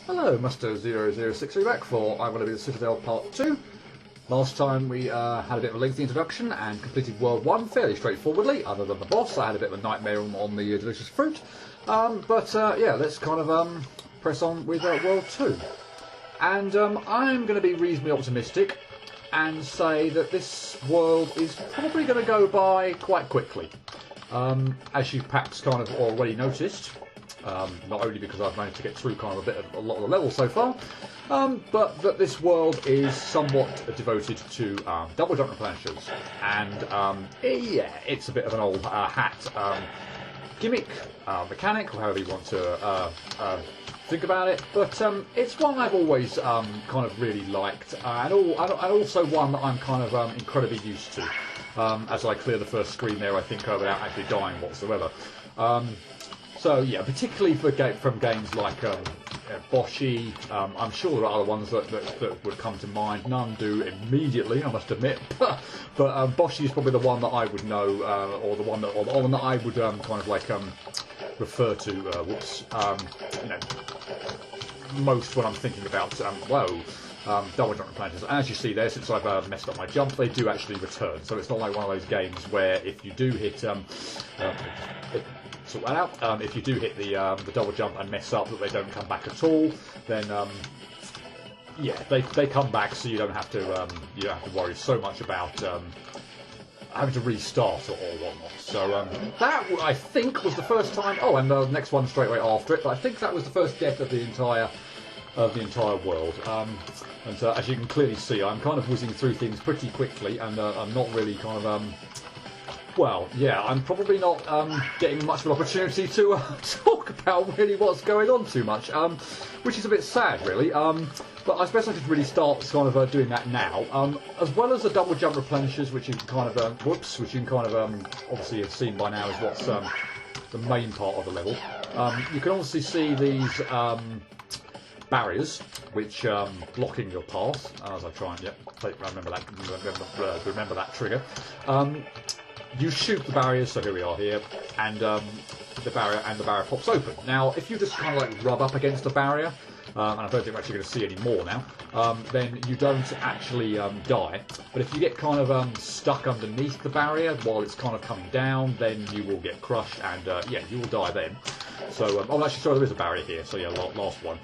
Hello, Muster0063 back for I'm going to be the Citadel Part 2. Last time we had a bit of a lengthy introduction and completed World 1 fairly straightforwardly, other than the boss. I had a bit of a nightmare on the delicious fruit. Yeah, let's kind of press on with World 2. And I'm going to be reasonably optimistic and say that this world is probably going to go by quite quickly. As you've perhaps kind of already noticed. Not only because I've managed to get through kind of a lot of the levels so far, but that this world is somewhat devoted to double jump replenishers, and yeah, it's a bit of an old hat gimmick, mechanic, or however you want to think about it. But it's one I've always kind of really liked, and also one that I'm kind of incredibly used to. As I clear the first screen there, I think without actually dying whatsoever. So yeah, particularly from games like Boshi, I'm sure there are other ones that would come to mind. None do immediately, I must admit. but Boshi is probably the one that I would know, or the one that I would kind of like refer to. You know, most when I'm thinking about double jump replenishers. And as you see there, since I've messed up my jump, they do actually return. So it's not like one of those games where if you do hit sort that out. If you do hit the double jump and mess up, that they don't come back at all, then yeah, they come back, so you don't have to worry so much about having to restart or whatnot. So that I think was the first time. Oh, and the next one straight away after it. But I think that was the first death of the entire world. And as you can clearly see, I'm kind of whizzing through things pretty quickly, and I'm not really kind of well, yeah, I'm probably not getting much of an opportunity to talk about really what's going on too much, which is a bit sad, really. But I suppose I could really start kind of doing that now, as well as the double jump replenishers, which you can kind of obviously have seen by now is what's the main part of the level. You can obviously see these barriers which blocking your path. As I try and remember that trigger. You shoot the barriers, so here we are here, and the barrier pops open. Now, if you just kind of like rub up against the barrier, and I don't think we're actually going to see any more now, then you don't actually die. But if you get kind of stuck underneath the barrier while it's kind of coming down, then you will get crushed, and yeah, you will die then. So, oh, actually, sorry, there is a barrier here. So yeah, last one.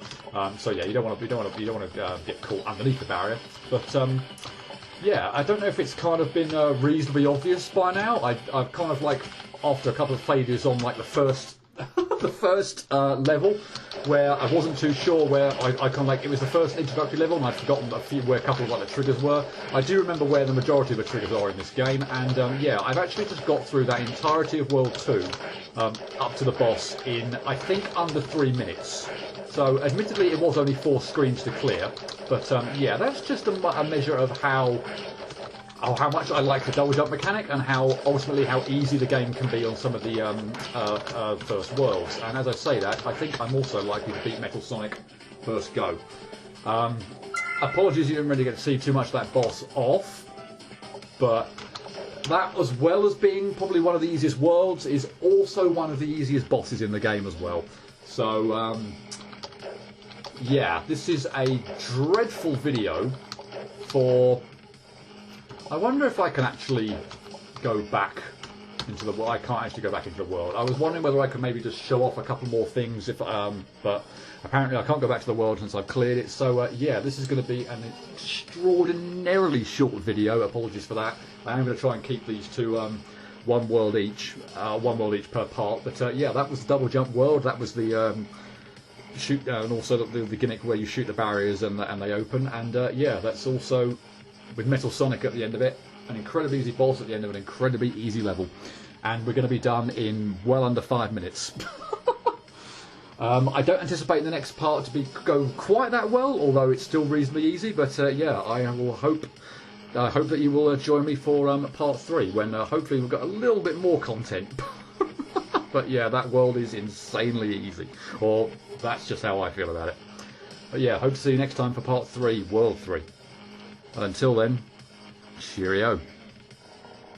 So yeah, you don't want to get caught underneath the barrier, but. Yeah, I don't know if it's kind of been reasonably obvious by now. I've kind of like, after a couple of failures on like the first level, where I wasn't too sure where I kind of like, it was the first introductory level and I'd forgotten where a couple of like the triggers were. I do remember where the majority of the triggers are in this game, and yeah, I've actually just got through that entirety of World 2 up to the boss in, I think, under 3 minutes. So, admittedly, it was only 4 screens to clear, but yeah, that's just a measure of how much I like the double jump mechanic, and how easy the game can be on some of the first worlds. And as I say that, I think I'm also likely to beat Metal Sonic first go. Apologies, you didn't really get to see too much of that boss off, but that, as well as being probably one of the easiest worlds, is also one of the easiest bosses in the game as well. So. Yeah, this is a dreadful video for... I wonder if I can actually go back into the world. I can't actually go back into the world. I was wondering whether I could maybe just show off a couple more things, but apparently I can't go back to the world since I've cleared it. So yeah, this is going to be an extraordinarily short video. Apologies for that. I am going to try and keep these to one world each per part. But yeah, that was the double jump world. That was the... shoot, and also the gimmick where you shoot the barriers and they open, and yeah, that's also with Metal Sonic at the end of it, an incredibly easy boss at the end of an incredibly easy level, and we're going to be done in well under 5 minutes. I don't anticipate the next part to go quite that well, although it's still reasonably easy, but yeah, I hope that you will join me for part 3, when hopefully we've got a little bit more content. But yeah, that world is insanely easy. Or that's just how I feel about it. But yeah, hope to see you next time for part 3, World 3. And until then, cheerio.